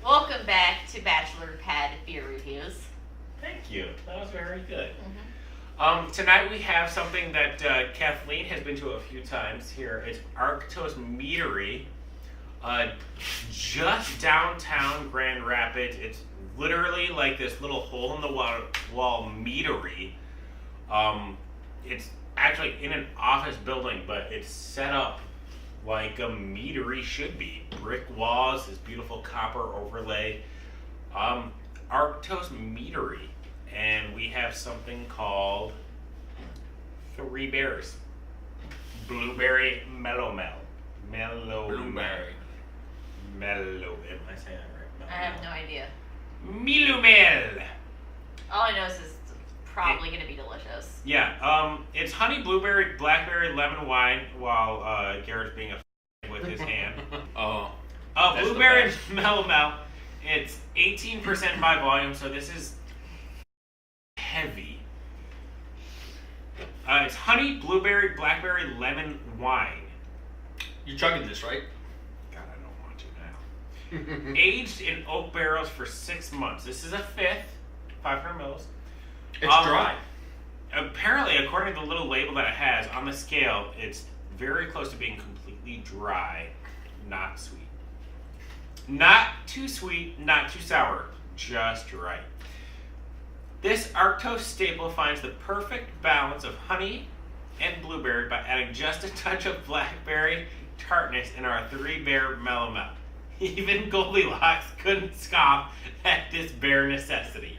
Welcome back to Bachelor Pad Beer Reviews. Thank you. That was very good. Tonight we have something that Kathleen has been to a few times here. It's Arktos Meadery, just downtown Grand Rapids. It's literally like this little hole in the wall meadery. It's actually in an office building, but it's set up like a meadery should be. Brick walls, this beautiful copper overlay. Arktos Meadery. And we have something called 3 Bears. Blueberry Mellow Mel. Blueberry. Mellow. Am I saying that right? I have no idea. Milumel. All I know is it's probably going to be delicious. Yeah, it's honey, blueberry, blackberry, lemon wine, while Garrett's being a with his hand. Blueberry Mellow Mel. It's 18% by volume, so this is heavy. It's honey, blueberry, blackberry, lemon wine. You're chugging this, right? God, I don't want to now. Aged in oak barrels for 6 months. This is a fifth, 500 mils. It's dry. Apparently, according to the little label that it has on the scale, it's very close to being completely dry, not sweet. Not too sweet, not too sour, just right. This Arktos staple finds the perfect balance of honey and blueberry by adding just a touch of blackberry tartness in our 3 Bear Mellow Mel. Even Goldilocks couldn't scoff at this bare necessity.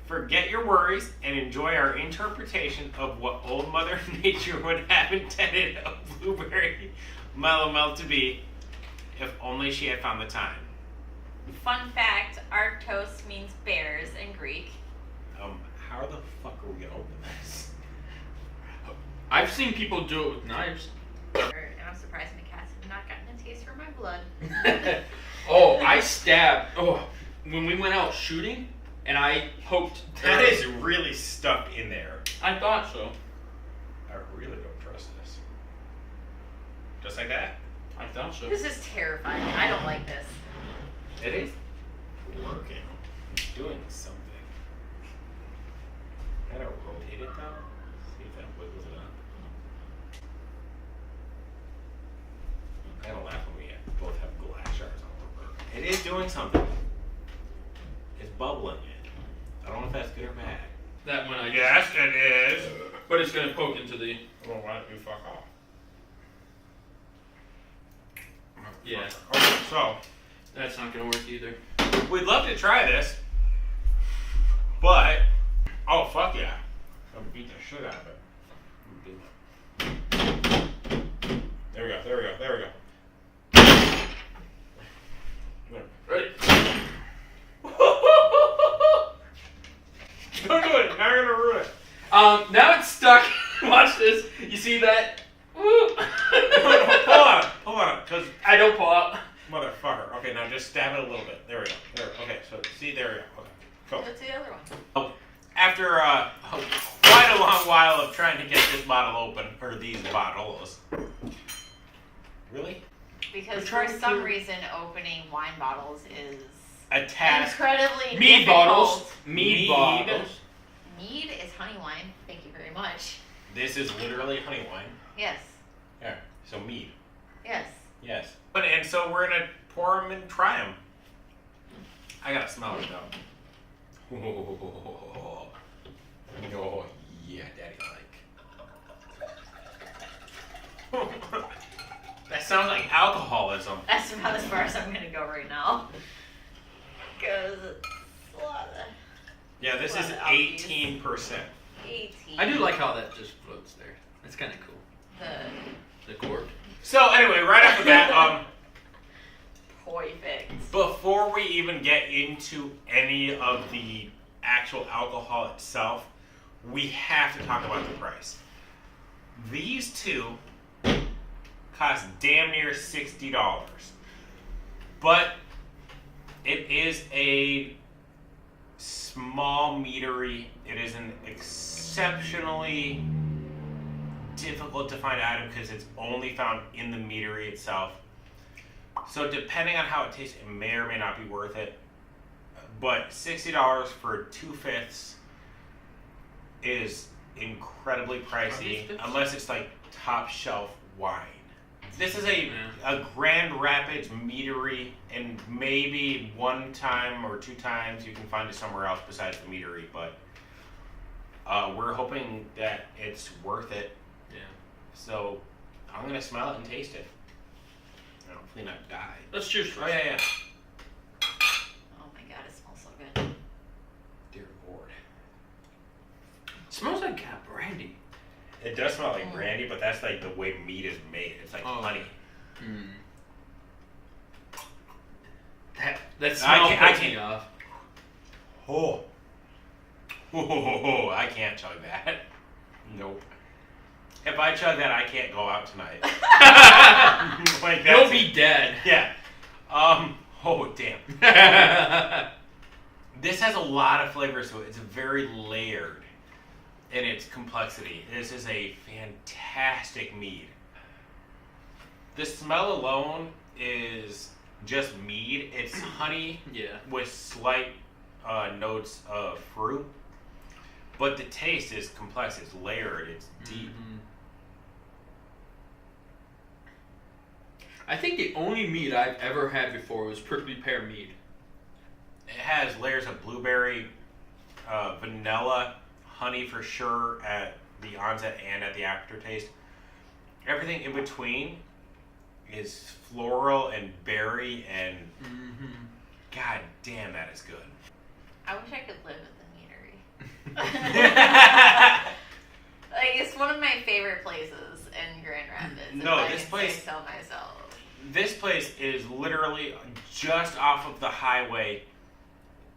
Forget your worries and enjoy our interpretation of what Old Mother Nature would have intended a blueberry Mellow Mel to be, if only she had found the time. Fun fact, Arktos means bears in Greek. How the fuck are we gonna open this? I've seen people do it with knives. And I'm surprised Mikasa has not gotten a taste for my blood. I stabbed. When we went out shooting, and I poked. That is really stuck in there. I thought so. I really don't trust this. Just like that? I thought so. This is terrifying. I don't like this. It is working. It's doing something. Gotta rotate it though. See if that wiggles it up. I don't laugh when we both have glass shards on our work. It is doing something. It's bubbling it. I don't know if that's good or bad. That one I Yes, it is. But it's gonna poke into the. Well, why don't you fuck off? Yeah. Okay, so That's not gonna work either. we'd love to try this, but oh fuck yeah, I'll beat the shit out of it. There we go. There. Ready? Don't do it. Now you're gonna ruin it. Now it's stuck. Watch this. You see that? Woo. Hold on, cause I don't pull out. motherfucker. Okay, now just stab it a little bit. There we go. There. Okay, so see, there we go. Okay, cool. What's the other one? After quite a long while of trying to get this bottle open, or these bottles. Really? Because We're for trying some to- reason, opening wine bottles is A task. incredibly Mead difficult. bottles. Mead bottles. Mead is honey wine. Thank you very much. This is literally honey wine. Yes. Yeah. So mead. Yes. Yes. And so we're gonna pour them and try them. I gotta smell it though. Oh yeah, Daddy like. That sounds like alcoholism. That's about as far as I'm going to go right now. Because it's a lot of... Yeah, this is Well, I'll use- 18%. 18. I do like how that just floats there. That's kind of cool. The The cork. So anyway, right off the bat, perfect. before we even get into any of the actual alcohol itself, we have to talk about the price. These two cost damn near $60. But it is a small meadery. It is an exceptionally difficult to find item because it's only found in the meadery itself. So depending on how it tastes, it may or may not be worth it. But $60 for 2/5 is incredibly pricey, unless it's like top shelf wine. This is a Grand Rapids meadery, and maybe one time or two times you can find it somewhere else besides the meadery, but we're hoping that it's worth it. Yeah. So I'm gonna smell it and taste it. And hopefully not die. Let's cheers first. Oh yeah. Oh my god, it smells so good. Dear Lord. It smells like cat brandy. It does smell like brandy, but that's like the way mead is made. It's like honey. Mm. That smell puts me off. Oh. Oh, I can't chug that. Nope. If I chug that, I can't go out tonight. Like You'll be dead. Yeah. Oh, damn. This has a lot of flavors to it. It's very layered in its complexity. This is a fantastic mead. The smell alone is just mead. It's honey with slight notes of fruit. But the taste is complex. It's layered. It's deep. Mm-hmm. I think the only mead I've ever had before was prickly pear mead. It has layers of blueberry, vanilla, honey for sure at the onset and at the aftertaste. Everything in between is floral and berry, and god damn, that is good. I wish I could live at the meadery. Like, it's one of my favorite places in Grand Rapids. No, if I this can place. say so myself. This place is literally just off of the highway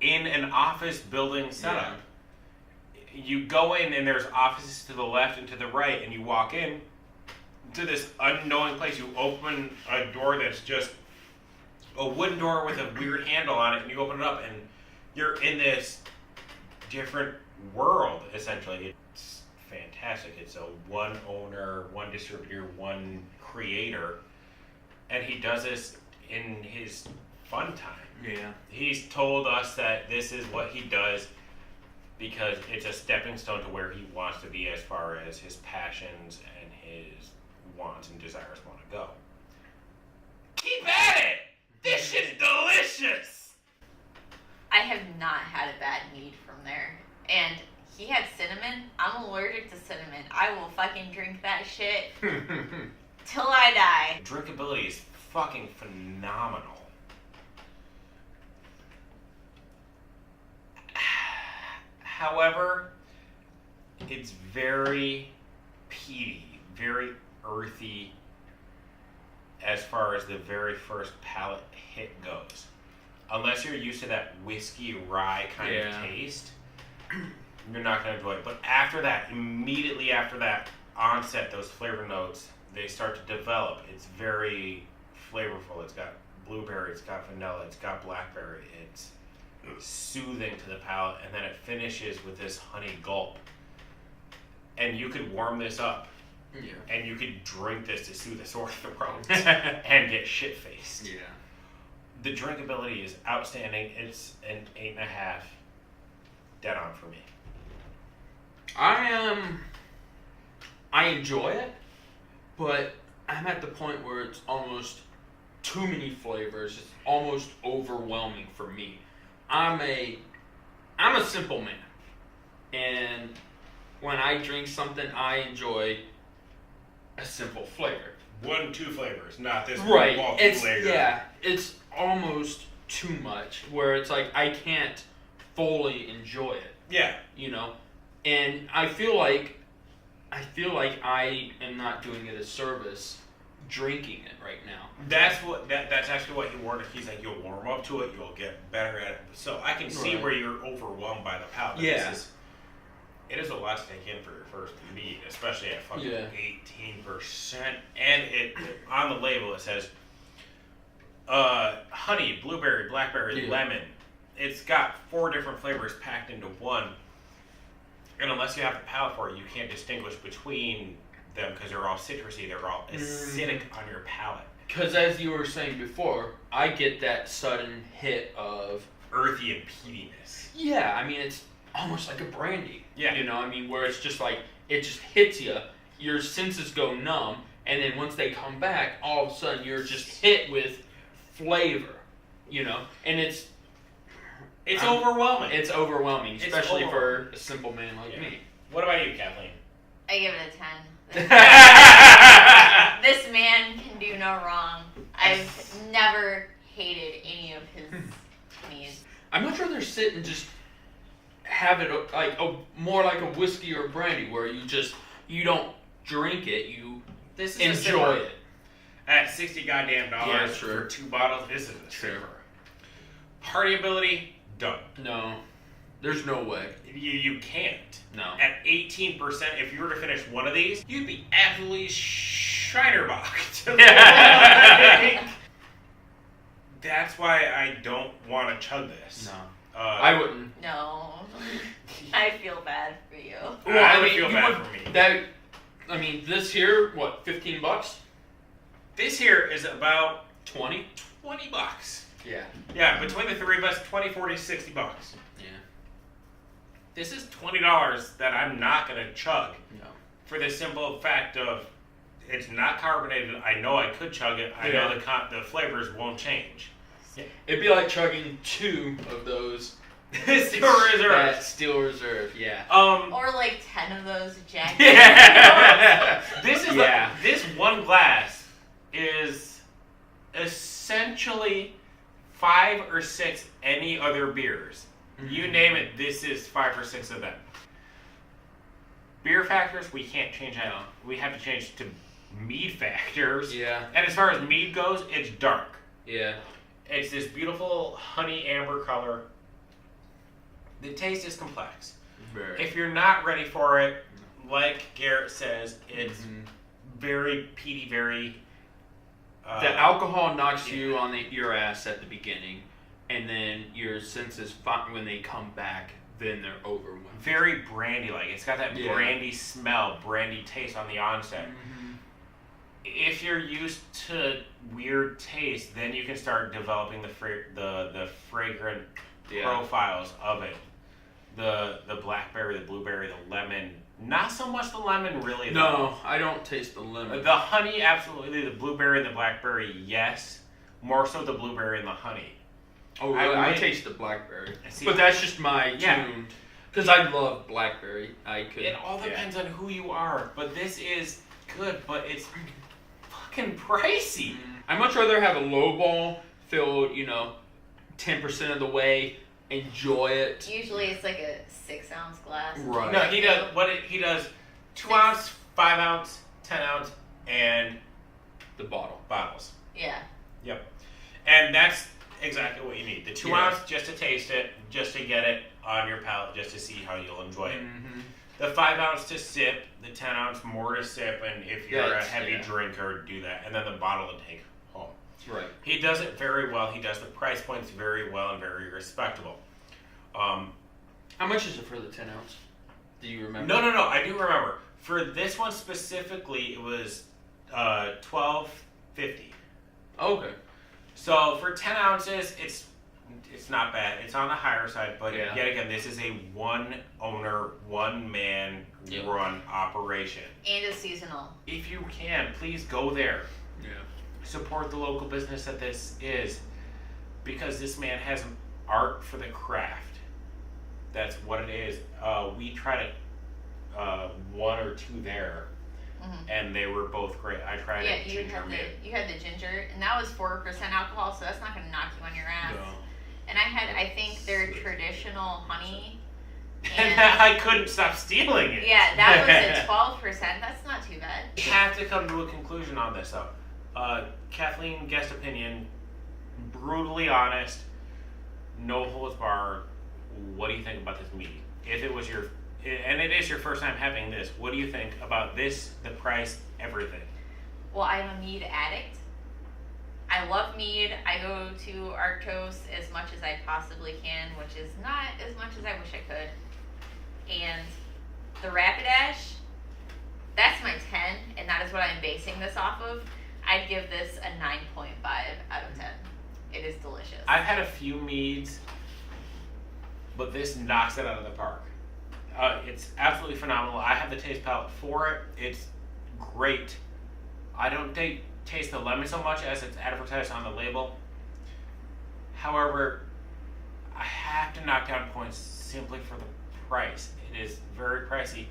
in an office building setup. Yeah. You go in and there's offices to the left and to the right, and you walk in to this unknowing place. You open a door that's just a wooden door with a weird handle on it, and you open it up, and you're in this different world, essentially. It's fantastic. It's a one owner, one distributor, one creator. And he does this in his fun time. Yeah. He's told us that this is what he does because it's a stepping stone to where he wants to be as far as his passions and his wants and desires want to go. Keep at it! This shit's delicious! I have not had a bad mead from there. And he had cinnamon. I'm allergic to cinnamon. I will fucking drink that shit till I die. Drinkability is fucking phenomenal. However, it's very peaty, very earthy as far as the very first palate hit goes. Unless you're used to that whiskey rye kind of taste, you're not going to enjoy it. But after that, immediately after that onset, those flavor notes, they start to develop. It's very flavorful. It's got blueberry, it's got vanilla, it's got blackberry. It's soothing to the palate, and then it finishes with this honey gulp. And you could warm this up, and you could drink this to soothe a sore throat and get shit-faced. Yeah. The drinkability is outstanding. It's an 8.5. Dead on for me. I enjoy it, but I'm at the point where it's almost too many flavors. It's almost overwhelming for me. I'm a simple man, and when I drink something, I enjoy a simple flavor. 1-2 flavors, not this right. multi-flavor. It's almost too much where it's like I can't fully enjoy it. Yeah. You know, and I feel like I am not doing it a service drinking it right now. That's actually what he warned. He's like, you'll warm up to it, you'll get better at it. So I can see where you're overwhelmed by the palate. Yeah. It is a lot to take in for your first mead, especially at fucking 18%. And it on the label it says honey, blueberry, blackberry, lemon. It's got 4 different flavors packed into one. And unless you have the palate for it, you can't distinguish between them because they're all citrusy. They're all acidic on your palate. Because as you were saying before, I get that sudden hit of Earthy and peatiness. yeah. I mean, it's almost like a brandy. Yeah. You know, I mean, where it's just like it just hits you, your senses go numb, and then once they come back, all of a sudden you're just hit with flavor. You know, and it's overwhelming. It's overwhelming, It's especially overwhelming. for a simple man like me. What about you, Kathleen? I give it a 10. This man can do no wrong. I've never hated any of his meads. I'd much rather sit and just have it like more like a whiskey or brandy, where you don't drink it, you This is enjoy it. At $60 goddamn Yeah, for true. 2 bottles. This is a True. sipper. Party ability, done. No, there's no way. You can't. No. At 18%, if you were to finish one of these, you'd be absolutely Scheinerbach. That's why I don't want to chug this. No, I wouldn't. No. I feel bad for you. I would feel you bad would- for me. This here, what, $15? This here is about 20? $20. Yeah. Yeah, between the three of us, 20, 40, 60 bucks. Yeah. This is $20 that I'm not going to chug. No. For the simple fact of it's not carbonated. I know I could chug it. I know the flavors won't change. It'd be like chugging 2 of those. Steel Reserve. That Steel Reserve, yeah. Or like 10 of those Jack. Yeah. This is Yeah. this one glass is essentially 5 or 6 any other beers. You name it, this is 5 or 6 of them. Beer factors, we can't change that. We have to change to mead factors. Yeah. And as far as mead goes, it's dark. Yeah. It's this beautiful honey amber color. The taste is complex. Very. If you're not ready for it, like Garrett says, it's very peaty, very... the alcohol knocks you on your ass at the beginning, and then your senses, when they come back, then they're overwhelmed. Very brandy-like. It's got that Yeah. brandy smell, brandy taste on the onset. If you're used to weird taste, then you can start developing the fragrant profiles of it. The blackberry, the blueberry, the lemon. Not so much the lemon, really. No, I don't taste the lemon. The honey, absolutely. The blueberry and the blackberry, yes. More so the blueberry and the honey. Oh, really? I taste the blackberry. See, But that's just my Yeah. tuned. Because I love blackberry. It all depends on who you are. But this is good, but it's fucking pricey. I'd much rather have a low ball filled, 10% of the way, enjoy it. Usually it's like a 6-ounce glass. Right. No, he does 2 ounce, 5 ounce, 10 ounce, and The bottle. bottles. Yeah. Yep. And that's exactly what you need. The 2 Yeah. ounce just to taste it, just to get it on your palate, just to see how you'll enjoy it. Mm-hmm. The 5 ounce to sip, the 10 ounce more to sip, and if you're a heavy drinker, do that. And then the bottle to take home. Right. He does it very well. He does the price points very well and very respectable. How much is it for the 10 ounce? Do you remember? No. I do remember. For this one specifically, it was $12.50. Okay. So for 10 ounces, it's not bad. It's on the higher side, but Yeah. yet again, this is a one owner, one man run operation. And it's seasonal. If you can, please go there. Yeah. Support the local business that this is, because this man has an art for the craft. That's what it is. We tried it 1 or 2 there, and they were both great. I tried it ginger mead. You had the ginger, and that was 4% alcohol, so that's not going to knock you on your ass. No. And I had, I think, their traditional honey. And I couldn't stop stealing it. Yeah, that was at 12%. That's not too bad. You have to come to a conclusion on this, though. Kathleen, guest opinion, brutally honest, no holds barred. What do you think about this mead? If it was and it is your first time having this, what do you think about this, the price, everything? Well, I'm a mead addict. I love mead. I go to Arktos as much as I possibly can, which is not as much as I wish I could. And the Rapidash, that's my 10, and that is what I'm basing this off of. I'd give this a 9.5 out of 10. It is delicious. I've had a few meads, but this knocks it out of the park. It's absolutely phenomenal. I have the taste palate for it. It's great. I don't taste the lemon so much as it's advertised on the label. However, I have to knock down points simply for the price. It is very pricey,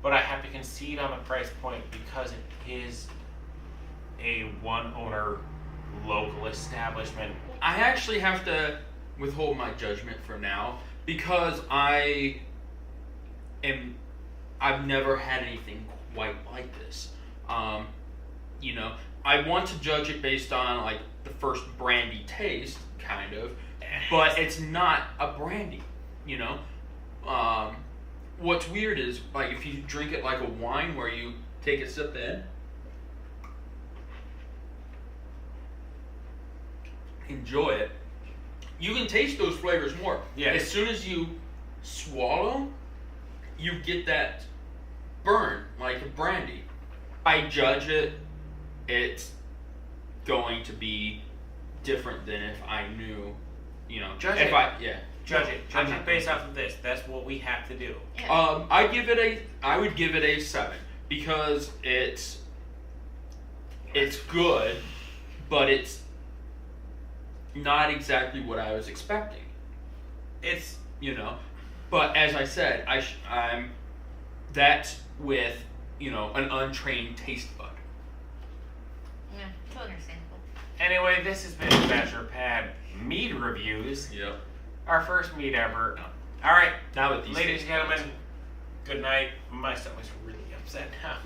but I have to concede on the price point because it is a one-owner local establishment. I actually have to withhold my judgment for now because I've never had anything quite like this. I want to judge it based on like the first brandy taste, kind of, but it's not a brandy. What's weird is like if you drink it like a wine, where you take a sip in, enjoy it, you can taste those flavors more. Yeah. As soon as you swallow, you get that burn like a brandy. I judge it, it's going to be different than if I knew, Judge if it. Judge I'm it not based gonna off of this. That's what we have to do. Yeah. I would give it a 7 because it's good, but it's not exactly what I was expecting. It's But as I said, I'm that's with an untrained taste bud. Yeah, it's understandable. anyway. This has been Bachelor Pad Mead Reviews. Yep. Our first mead ever. All right, Now with these ladies and taste gentlemen, buds. good night. My stomach's really upset now.